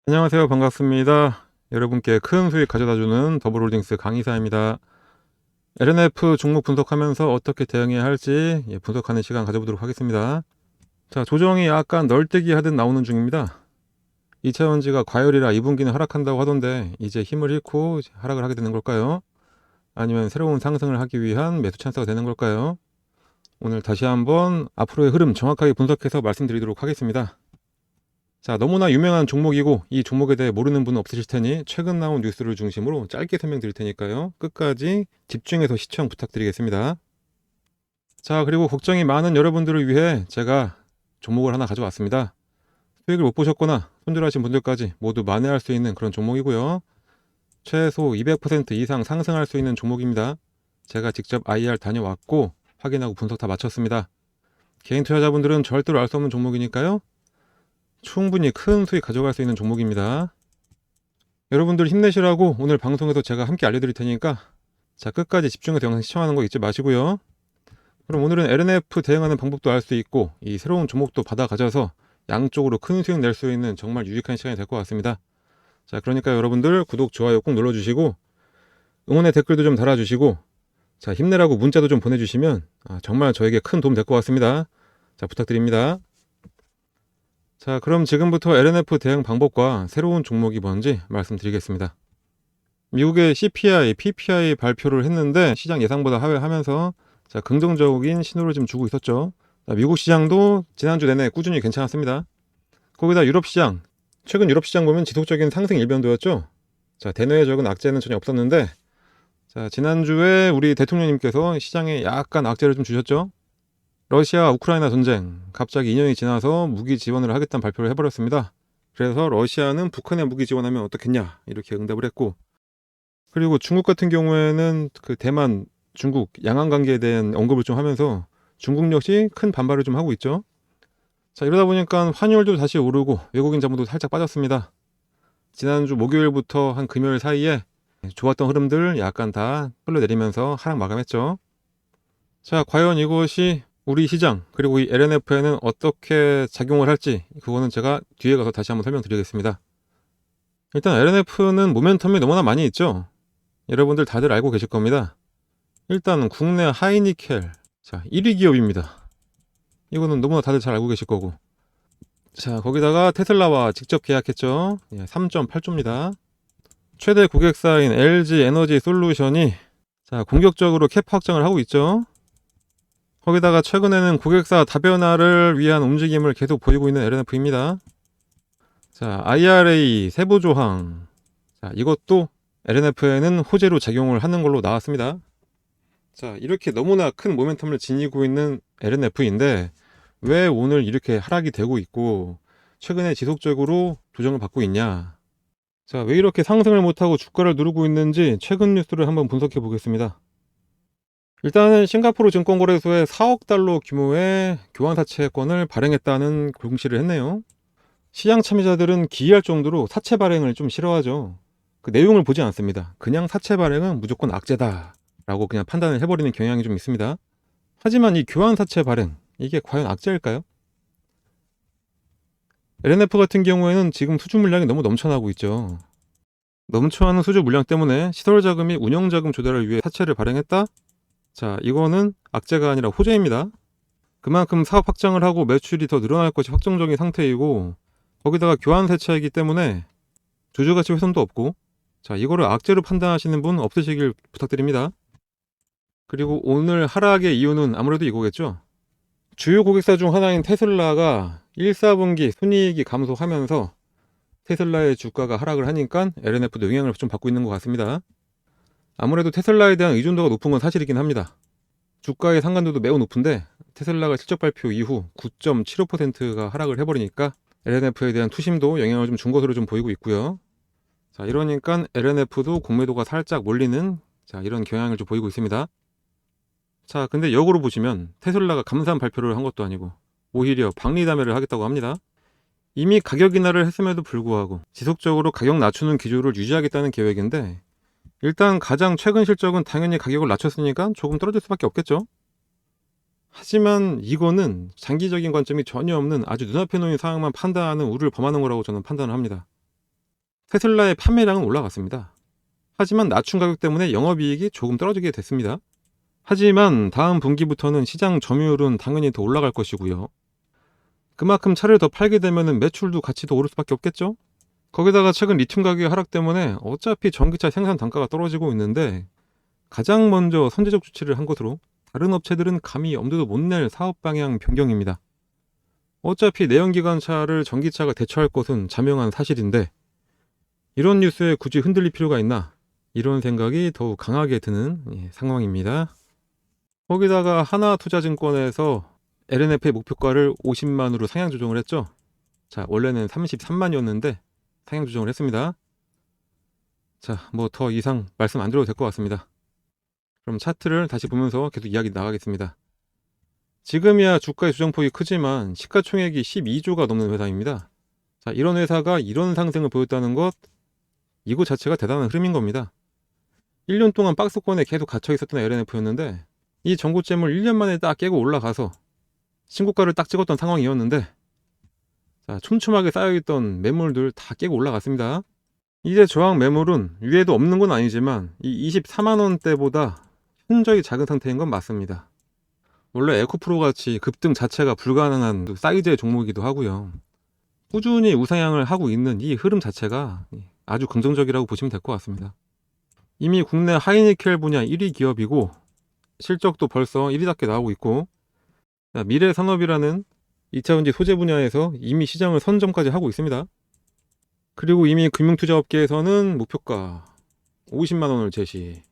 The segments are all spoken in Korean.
안녕하세요. 반갑습니다. 여러분께 큰 수익 가져다주는 더블홀딩스 강의사입니다. LNF 종목 분석하면서 어떻게 대응해야 할지 분석하는 시간 가져보도록 하겠습니다. 자, 조정이 약간 널뛰기 하듯 나오는 중입니다. 2차전지가 과열이라 2분기는 하락한다고 하던데 이제 힘을 잃고 하락을 하게 되는 걸까요? 아니면 새로운 상승을 하기 위한 매수 찬스가 되는 걸까요? 오늘 다시 한번 앞으로의 흐름 정확하게 분석해서 말씀드리도록 하겠습니다. 자, 너무나 유명한 종목이고 이 종목에 대해 모르는 분은 없으실 테니 최근 나온 뉴스를 중심으로 짧게 설명드릴 테니까요. 끝까지 집중해서 시청 부탁드리겠습니다. 자, 그리고 걱정이 많은 여러분들을 위해 제가 종목을 하나 가져왔습니다. 수익을 못 보셨거나 손절하신 분들까지 모두 만회할 수 있는 그런 종목이고요. 최소 200% 이상 상승할 수 있는 종목입니다. 제가 직접 IR 다녀왔고 확인하고 분석 다 마쳤습니다. 개인 투자자분들은 절대로 알 수 없는 종목이니까요. 충분히 큰 수익 가져갈 수 있는 종목입니다. 여러분들 힘내시라고 오늘 방송에서 제가 함께 알려드릴 테니까 자, 끝까지 집중해서 영상 시청하는 거 잊지 마시고요. 그럼 오늘은 LNF 대응하는 방법도 알 수 있고 이 새로운 종목도 받아 가져서 양쪽으로 큰 수익 낼 수 있는 정말 유익한 시간이 될 것 같습니다. 자, 그러니까 여러분들 구독, 좋아요 꼭 눌러주시고 응원의 댓글도 좀 달아주시고 자, 힘내라고 문자도 좀 보내주시면 정말 저에게 큰 도움 될 것 같습니다. 자, 부탁드립니다. 자, 그럼 지금부터 LNF 대응 방법과 새로운 종목이 뭔지 말씀드리겠습니다. 미국의 CPI, PPI 발표를 했는데 시장 예상보다 하회하면서 자, 긍정적인 신호를 좀 주고 있었죠. 자, 미국 시장도 지난주 내내 꾸준히 괜찮았습니다. 거기다 유럽 시장, 최근 유럽 시장 보면 지속적인 상승 일변도였죠. 자, 대내적인 악재는 전혀 없었는데 자, 지난주에 우리 대통령님께서 시장에 약간 악재를 좀 주셨죠. 러시아 우크라이나 전쟁, 갑자기 2년이 지나서 무기 지원을 하겠다는 발표를 해버렸습니다. 그래서 러시아는 북한에 무기 지원하면 어떻겠냐 이렇게 응답을 했고, 그리고 중국 같은 경우에는 그 대만, 중국 양안 관계에 대한 언급을 좀 하면서 중국 역시 큰 반발을 좀 하고 있죠. 자, 이러다 보니까 환율도 다시 오르고 외국인 자본도 살짝 빠졌습니다. 지난주 목요일부터 한 금요일 사이에 좋았던 흐름들 약간 다 끌어내리면서 하락 마감했죠. 자, 과연 이것이 우리 시장 그리고 이 LNF에는 어떻게 작용을 할지 그거는 제가 뒤에 가서 다시 한번 설명드리겠습니다. 일단 LNF는 모멘텀이 너무나 많이 있죠. 여러분들 다들 알고 계실 겁니다. 일단 국내 하이니켈 자 1위 기업입니다. 이거는 너무나 다들 잘 알고 계실 거고, 자 거기다가 테슬라와 직접 계약했죠. 3.8조입니다. 최대 고객사인 LG 에너지 솔루션이 자 공격적으로 캐파 확장을 하고 있죠. 거기다가 최근에는 고객사 다변화를 위한 움직임을 계속 보이고 있는 LNF입니다. 자, IRA 세부 조항. 자, 이것도 LNF에는 호재로 작용을 하는 걸로 나왔습니다. 자, 이렇게 너무나 큰 모멘텀을 지니고 있는 LNF인데 왜 오늘 이렇게 하락이 되고 있고 최근에 지속적으로 조정을 받고 있냐? 자, 왜 이렇게 상승을 못하고 주가를 누르고 있는지 최근 뉴스를 한번 분석해 보겠습니다. 일단은 싱가포르 증권거래소에 4억 달러 규모의 교환사채권을 발행했다는 공시를 했네요. 시장 참여자들은 기이할 정도로 사채 발행을 좀 싫어하죠. 그 내용을 보지 않습니다. 그냥 사채 발행은 무조건 악재다 라고 그냥 판단을 해버리는 경향이 좀 있습니다. 하지만 이 교환사채 발행, 이게 과연 악재일까요? LNF 같은 경우에는 지금 수주 물량이 너무 넘쳐나고 있죠. 넘쳐나는 수주 물량 때문에 시설자금 및 운영자금 조달을 위해 사채를 발행했다? 자, 이거는 악재가 아니라 호재입니다. 그만큼 사업 확장을 하고 매출이 더 늘어날 것이 확정적인 상태이고 거기다가 교환 세차이기 때문에 주주가치 훼손도 없고 자, 이거를 악재로 판단하시는 분 없으시길 부탁드립니다. 그리고 오늘 하락의 이유는 아무래도 이거겠죠. 주요 고객사 중 하나인 테슬라가 1, 4분기 순이익이 감소하면서 테슬라의 주가가 하락을 하니까 LNF도 영향을 좀 받고 있는 것 같습니다. 아무래도 테슬라에 대한 의존도가 높은 건 사실이긴 합니다. 주가의 상관도도 매우 높은데 테슬라가 실적 발표 이후 9.75%가 하락을 해버리니까 LNF에 대한 투심도 영향을 좀 준 것으로 좀 보이고 있고요. 자, 이러니까 LNF도 공매도가 살짝 몰리는 자, 이런 경향을 좀 보이고 있습니다. 자, 근데 역으로 보시면 테슬라가 감사한 발표를 한 것도 아니고 오히려 박리담회를 하겠다고 합니다. 이미 가격 인하를 했음에도 불구하고 지속적으로 가격 낮추는 기조를 유지하겠다는 계획인데 일단 가장 최근 실적은 당연히 가격을 낮췄으니까 조금 떨어질 수밖에 없겠죠. 하지만 이거는 장기적인 관점이 전혀 없는 아주 눈앞에 놓인 상황만 판단하는 우를 범하는 거라고 저는 판단을 합니다. 테슬라의 판매량은 올라갔습니다. 하지만 낮춘 가격 때문에 영업이익이 조금 떨어지게 됐습니다. 하지만 다음 분기부터는 시장 점유율은 당연히 더 올라갈 것이고요. 그만큼 차를 더 팔게 되면 매출도 같이 더 오를 수밖에 없겠죠? 거기다가 최근 리튬 가격의 하락 때문에 어차피 전기차 생산 단가가 떨어지고 있는데 가장 먼저 선제적 조치를 한 것으로 다른 업체들은 감히 엄두도 못 낼 사업 방향 변경입니다. 어차피 내연기관차를 전기차가 대처할 것은 자명한 사실인데 이런 뉴스에 굳이 흔들릴 필요가 있나? 이런 생각이 더욱 강하게 드는 상황입니다. 거기다가 하나투자증권에서 LNF의 목표가를 50만으로 상향 조정을 했죠. 자, 원래는 33만이었는데 상향 조정을 했습니다. 자, 뭐 더 이상 말씀 안 드려도 될 것 같습니다. 그럼 차트를 다시 보면서 계속 이야기 나가겠습니다. 지금이야 주가의 조정폭이 크지만 시가총액이 12조가 넘는 회사입니다. 자, 이런 회사가 이런 상승을 보였다는 것, 이거 자체가 대단한 흐름인 겁니다. 1년 동안 박스권에 계속 갇혀 있었던 LNF였는데 이 전고점을 1년 만에 딱 깨고 올라가서 신고가를 딱 찍었던 상황이었는데, 자, 촘촘하게 쌓여있던 매물들 다 깨고 올라갔습니다. 이제 저항 매물은 위에도 없는 건 아니지만 이 24만원대보다 현저히 작은 상태인 건 맞습니다. 원래 에코프로 같이 급등 자체가 불가능한 사이즈의 종목이기도 하고요. 꾸준히 우상향을 하고 있는 이 흐름 자체가 아주 긍정적이라고 보시면 될 것 같습니다. 이미 국내 하이니켈 분야 1위 기업이고 실적도 벌써 1위답게 나오고 있고, 미래산업이라는 2차전지 소재 분야에서 이미 시장을 선점까지 하고 있습니다. 그리고 이미 금융투자업계에서는 목표가 50만원을 제시.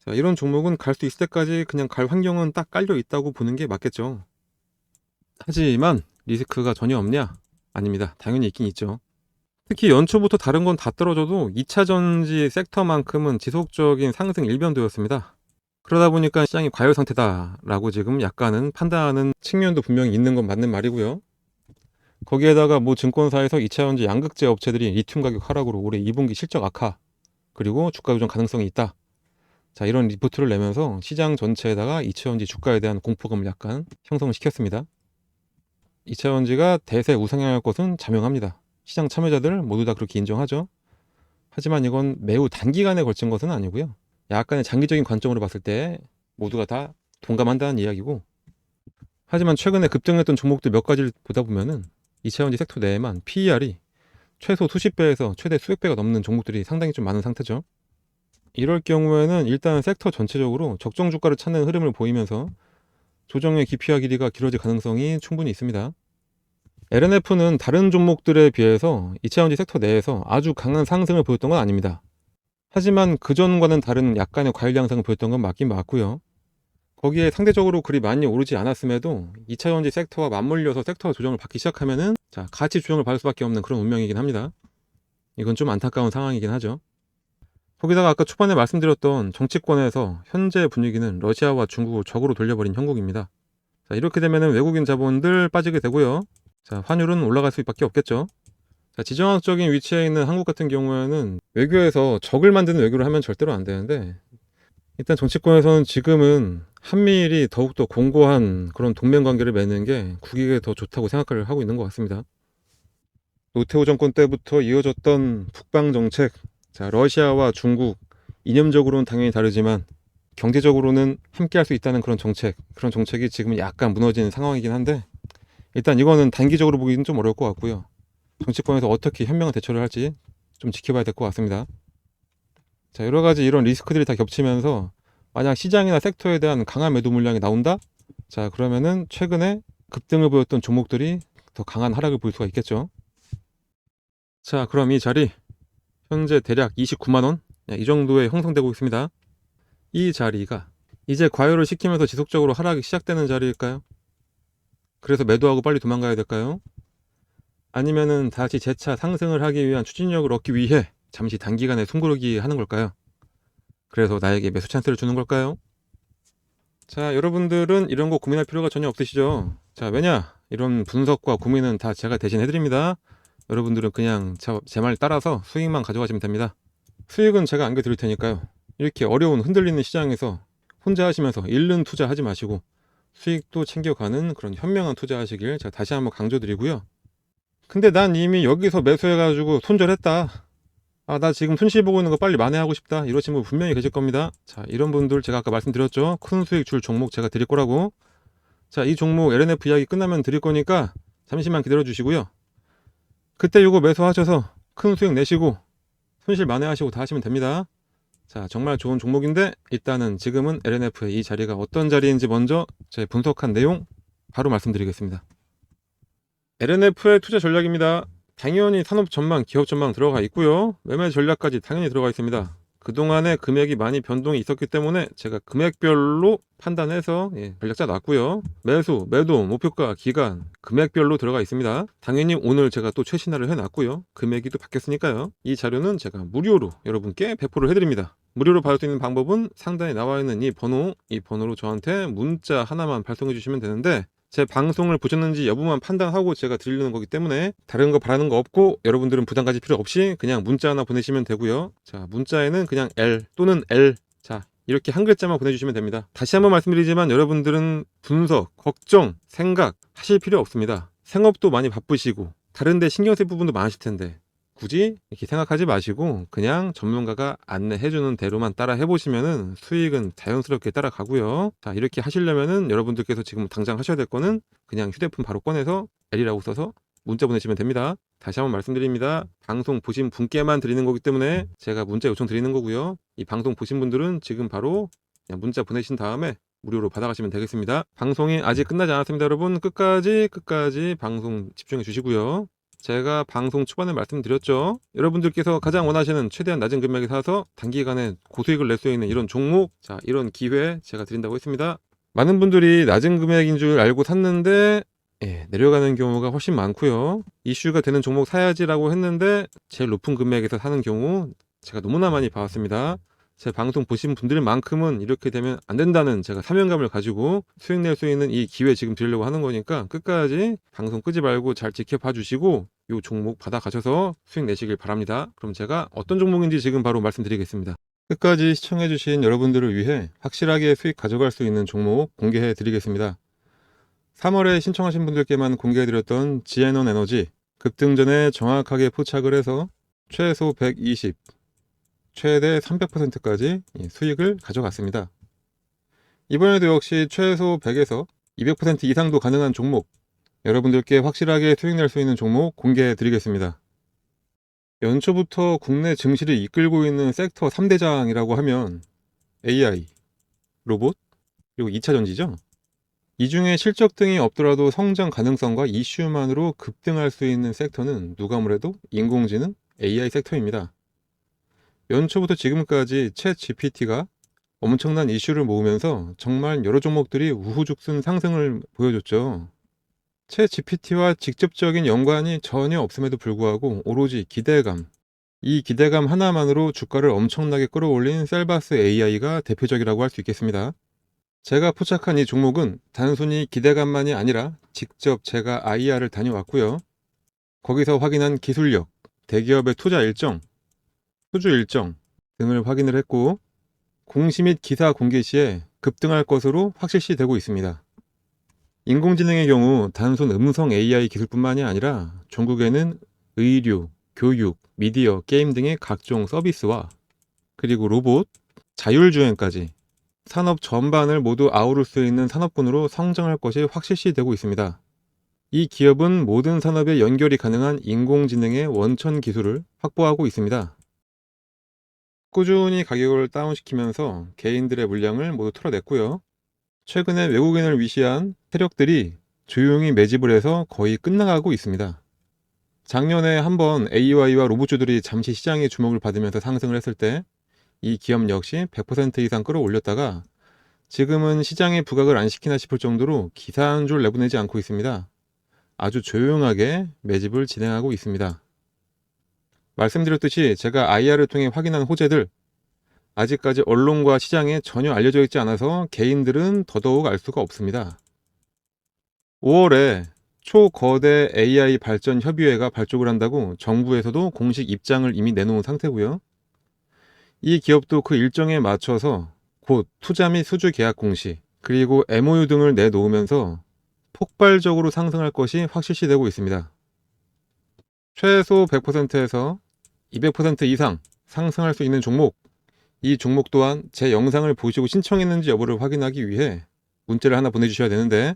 자, 이런 종목은 갈 수 있을 때까지 그냥 갈 환경은 딱 깔려 있다고 보는 게 맞겠죠. 하지만 리스크가 전혀 없냐? 아닙니다. 당연히 있긴 있죠. 특히 연초부터 다른 건 다 떨어져도 2차전지 섹터만큼은 지속적인 상승 일변도였습니다. 그러다 보니까 시장이 과열 상태다라고 지금 약간은 판단하는 측면도 분명히 있는 건 맞는 말이고요. 거기에다가 뭐 증권사에서 2차전지 양극재 업체들이 리튬 가격 하락으로 올해 2분기 실적 악화, 그리고 주가 조정 가능성이 있다. 자, 이런 리포트를 내면서 시장 전체에다가 2차전지 주가에 대한 공포감을 약간 형성시켰습니다. 2차전지가 대세 우상향할 것은 자명합니다. 시장 참여자들 모두 다 그렇게 인정하죠. 하지만 이건 매우 단기간에 걸친 것은 아니고요. 약간의 장기적인 관점으로 봤을 때 모두가 다 동감한다는 이야기고, 하지만 최근에 급등했던 종목들 몇 가지를 보다 보면은 2차전지 섹터 내에만 PER이 최소 수십 배에서 최대 수백 배가 넘는 종목들이 상당히 좀 많은 상태죠. 이럴 경우에는 일단 섹터 전체적으로 적정 주가를 찾는 흐름을 보이면서 조정의 깊이와 길이가 길어질 가능성이 충분히 있습니다. LNF는 다른 종목들에 비해서 2차전지 섹터 내에서 아주 강한 상승을 보였던 건 아닙니다. 하지만 그전과는 다른 약간의 과일 양상을 보였던 건 맞긴 맞고요. 거기에 상대적으로 그리 많이 오르지 않았음에도 2차전지 섹터와 맞물려서 섹터 조정을 받기 시작하면은 자, 같이 조정을 받을 수밖에 없는 그런 운명이긴 합니다. 이건 좀 안타까운 상황이긴 하죠. 거기다가 아까 초반에 말씀드렸던 정치권에서 현재 분위기는 러시아와 중국을 적으로 돌려버린 형국입니다. 자, 이렇게 되면은 외국인 자본들 빠지게 되고요. 자, 환율은 올라갈 수밖에 없겠죠. 자, 지정학적인 위치에 있는 한국 같은 경우에는 외교에서 적을 만드는 외교를 하면 절대로 안 되는데, 일단 정치권에서는 지금은 한미일이 더욱더 공고한 그런 동맹관계를 맺는 게 국익에 더 좋다고 생각을 하고 있는 것 같습니다. 노태우 정권 때부터 이어졌던 북방정책, 자, 러시아와 중국, 이념적으로는 당연히 다르지만 경제적으로는 함께 할 수 있다는 그런 정책이 지금 약간 무너지는 상황이긴 한데, 일단 이거는 단기적으로 보기는 좀 어려울 것 같고요. 정치권에서 어떻게 현명한 대처를 할지 좀 지켜봐야 될 것 같습니다. 자, 여러 가지 이런 리스크들이 다 겹치면서 만약 시장이나 섹터에 대한 강한 매도 물량이 나온다? 자, 그러면은 최근에 급등을 보였던 종목들이 더 강한 하락을 보일 수가 있겠죠. 자, 그럼 이 자리 현재 대략 29만원 이 정도에 형성되고 있습니다. 이 자리가 이제 과열을 시키면서 지속적으로 하락이 시작되는 자리일까요? 그래서 매도하고 빨리 도망가야 될까요? 아니면은 다시 재차 상승을 하기 위한 추진력을 얻기 위해 잠시 단기간에 숨고르기 하는 걸까요? 그래서 나에게 매수 찬스를 주는 걸까요? 자, 여러분들은 이런 거 고민할 필요가 전혀 없으시죠? 자, 왜냐? 이런 분석과 고민은 다 제가 대신 해드립니다. 여러분들은 그냥 제 말 따라서 수익만 가져가시면 됩니다. 수익은 제가 안겨드릴 테니까요. 이렇게 어려운 흔들리는 시장에서 혼자 하시면서 잃는 투자하지 마시고 수익도 챙겨가는 그런 현명한 투자하시길 제가 다시 한번 강조드리고요. 근데 난 이미 여기서 매수해가지고 손절했다. 나 지금 손실 보고 있는 거 빨리 만회하고 싶다 이러신 분 분명히 계실 겁니다. 자, 이런 분들 제가 아까 말씀드렸죠. 큰 수익 줄 종목 제가 드릴 거라고. 자, 이 종목 LNF 이야기 끝나면 드릴 거니까 잠시만 기다려 주시고요. 그때 요거 매수하셔서 큰 수익 내시고 손실 만회하시고 다 하시면 됩니다. 자, 정말 좋은 종목인데 일단은 지금은 LNF의 이 자리가 어떤 자리인지 먼저 제 분석한 내용 바로 말씀드리겠습니다. LNF의 투자 전략입니다. 당연히 산업 전망, 기업 전망 들어가 있고요. 매매 전략까지 당연히 들어가 있습니다. 그동안에 금액이 많이 변동이 있었기 때문에 제가 금액별로 판단해서 전략 짜놨고요. 매수, 매도, 목표가, 기간, 금액별로 들어가 있습니다. 당연히 오늘 제가 또 최신화를 해놨고요. 금액이 또 바뀌었으니까요. 이 자료는 제가 무료로 여러분께 배포를 해드립니다. 무료로 받을 수 있는 방법은 상단에 나와 있는 이 번호로 저한테 문자 하나만 발송해 주시면 되는데 제 방송을 보셨는지 여부만 판단하고 제가 드리는 거기 때문에 다른 거 바라는 거 없고 여러분들은 부담 가질 필요 없이 그냥 문자 하나 보내시면 되고요. 자, 문자에는 그냥 L 또는 L, 자, 이렇게 한 글자만 보내주시면 됩니다. 다시 한번 말씀드리지만 여러분들은 분석, 걱정, 생각 하실 필요 없습니다. 생업도 많이 바쁘시고 다른 데 신경 쓸 부분도 많으실 텐데 굳이 이렇게 생각하지 마시고 그냥 전문가가 안내해주는 대로만 따라 해보시면은 수익은 자연스럽게 따라가고요. 자, 이렇게 하시려면은 여러분들께서 지금 당장 하셔야 될 거는 그냥 휴대폰 바로 꺼내서 L이라고 써서 문자 보내시면 됩니다. 다시 한번 말씀드립니다. 방송 보신 분께만 드리는 거기 때문에 제가 문자 요청 드리는 거고요. 이 방송 보신 분들은 지금 바로 그냥 문자 보내신 다음에 무료로 받아가시면 되겠습니다. 방송이 아직 끝나지 않았습니다. 여러분 끝까지 방송 집중해 주시고요. 제가 방송 초반에 말씀드렸죠. 여러분들께서 가장 원하시는 최대한 낮은 금액에 사서 단기간에 고수익을 낼 수 있는 이런 종목, 자, 이런 기회 제가 드린다고 했습니다. 많은 분들이 낮은 금액인 줄 알고 샀는데 내려가는 경우가 훨씬 많고요. 이슈가 되는 종목 사야지라고 했는데 제일 높은 금액에서 사는 경우 제가 너무나 많이 봐왔습니다. 제 방송 보신 분들만큼은 이렇게 되면 안 된다는 제가 사명감을 가지고 수익 낼 수 있는 이 기회 지금 드리려고 하는 거니까 끝까지 방송 끄지 말고 잘 지켜봐 주시고 이 종목 받아 가셔서 수익 내시길 바랍니다. 그럼 제가 어떤 종목인지 지금 바로 말씀드리겠습니다. 끝까지 시청해 주신 여러분들을 위해 확실하게 수익 가져갈 수 있는 종목 공개해 드리겠습니다. 3월에 신청하신 분들께만 공개해 드렸던 지에논 에너지 급등 전에 정확하게 포착을 해서 최소 120 최대 300%까지 수익을 가져갔습니다. 이번에도 역시 최소 100에서 200% 이상도 가능한 종목, 여러분들께 확실하게 수익 낼 수 있는 종목 공개해 드리겠습니다. 연초부터 국내 증시를 이끌고 있는 섹터 3대장이라고 하면 AI, 로봇, 그리고 2차 전지죠. 이 중에 실적 등이 없더라도 성장 가능성과 이슈만으로 급등할 수 있는 섹터는 누가 뭐래도 인공지능 AI 섹터입니다. 연초부터 지금까지 챗 GPT가 엄청난 이슈를 모으면서 정말 여러 종목들이 우후죽순 상승을 보여줬죠. 챗 GPT와 직접적인 연관이 전혀 없음에도 불구하고 오로지 기대감, 이 기대감 하나만으로 주가를 엄청나게 끌어올린 셀바스 AI가 대표적이라고 할 수 있겠습니다. 제가 포착한 이 종목은 단순히 기대감만이 아니라 직접 제가 IR을 다녀왔고요. 거기서 확인한 기술력, 대기업의 투자 일정, 수주 일정 등을 확인을 했고 공시 및 기사 공개 시에 급등할 것으로 확실시 되고 있습니다. 인공지능의 경우 단순 음성 AI 기술뿐만이 아니라 전국에는 의료, 교육, 미디어, 게임 등의 각종 서비스와 그리고 로봇, 자율주행까지 산업 전반을 모두 아우를 수 있는 산업군으로 성장할 것이 확실시 되고 있습니다. 이 기업은 모든 산업에 연결이 가능한 인공지능의 원천 기술을 확보하고 있습니다. 꾸준히 가격을 다운시키면서 개인들의 물량을 모두 털어냈고요. 최근에 외국인을 위시한 세력들이 조용히 매집을 해서 거의 끝나가고 있습니다. 작년에 한번 AI와 로봇주들이 잠시 시장의 주목을 받으면서 상승을 했을 때 이 기업 역시 100% 이상 끌어올렸다가 지금은 시장에 부각을 안 시키나 싶을 정도로 기사 한 줄 내보내지 않고 있습니다. 아주 조용하게 매집을 진행하고 있습니다. 말씀드렸듯이 제가 IR을 통해 확인한 호재들, 아직까지 언론과 시장에 전혀 알려져 있지 않아서 개인들은 더더욱 알 수가 없습니다. 5월에 초거대 AI 발전 협의회가 발족을 한다고 정부에서도 공식 입장을 이미 내놓은 상태고요. 이 기업도 그 일정에 맞춰서 곧 투자 및 수주 계약 공시, 그리고 MOU 등을 내놓으면서 폭발적으로 상승할 것이 확실시되고 있습니다. 최소 100%에서 200% 이상 상승할 수 있는 종목, 이 종목 또한 제 영상을 보시고 신청했는지 여부를 확인하기 위해 문자를 하나 보내주셔야 되는데,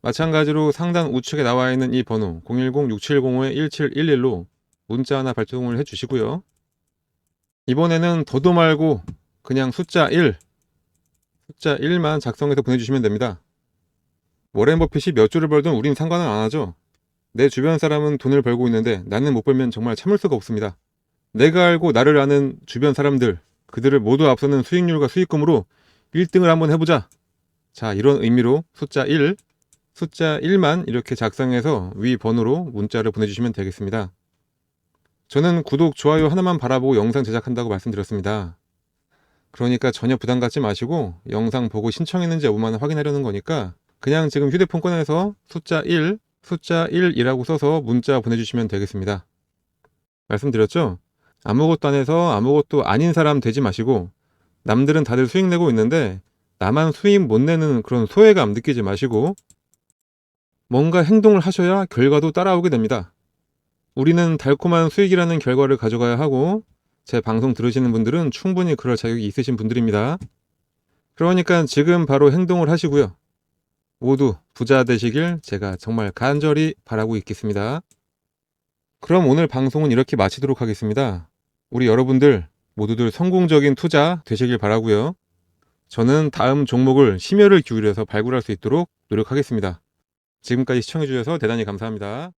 마찬가지로 상단 우측에 나와 있는 이 번호 010-6705-1711로 문자 하나 발송을 해주시고요. 이번에는 더도 말고 그냥 숫자 1만 작성해서 보내주시면 됩니다. 워렌 버핏이 몇 조를 벌든 우린 상관은 안 하죠. 내 주변 사람은 돈을 벌고 있는데 나는 못 벌면 정말 참을 수가 없습니다. 내가 알고 나를 아는 주변 사람들, 그들을 모두 앞서는 수익률과 수익금으로 1등을 한번 해보자. 자, 이런 의미로 숫자 1만 이렇게 작성해서 위 번호로 문자를 보내주시면 되겠습니다. 저는 구독, 좋아요 하나만 바라보고 영상 제작한다고 말씀드렸습니다. 그러니까 전혀 부담 갖지 마시고 영상 보고 신청했는지 여부만 확인하려는 거니까 그냥 지금 휴대폰 꺼내서 숫자 1이라고 써서 문자 보내주시면 되겠습니다. 말씀드렸죠? 아무것도 안 해서 아무것도 아닌 사람 되지 마시고, 남들은 다들 수익 내고 있는데 나만 수익 못 내는 그런 소외감 느끼지 마시고 뭔가 행동을 하셔야 결과도 따라오게 됩니다. 우리는 달콤한 수익이라는 결과를 가져가야 하고, 제 방송 들으시는 분들은 충분히 그럴 자격이 있으신 분들입니다. 그러니까 지금 바로 행동을 하시고요. 모두 부자 되시길 제가 정말 간절히 바라고 있겠습니다. 그럼 오늘 방송은 이렇게 마치도록 하겠습니다. 우리 여러분들 모두들 성공적인 투자 되시길 바라고요. 저는 다음 종목을 심혈을 기울여서 발굴할 수 있도록 노력하겠습니다. 지금까지 시청해주셔서 대단히 감사합니다.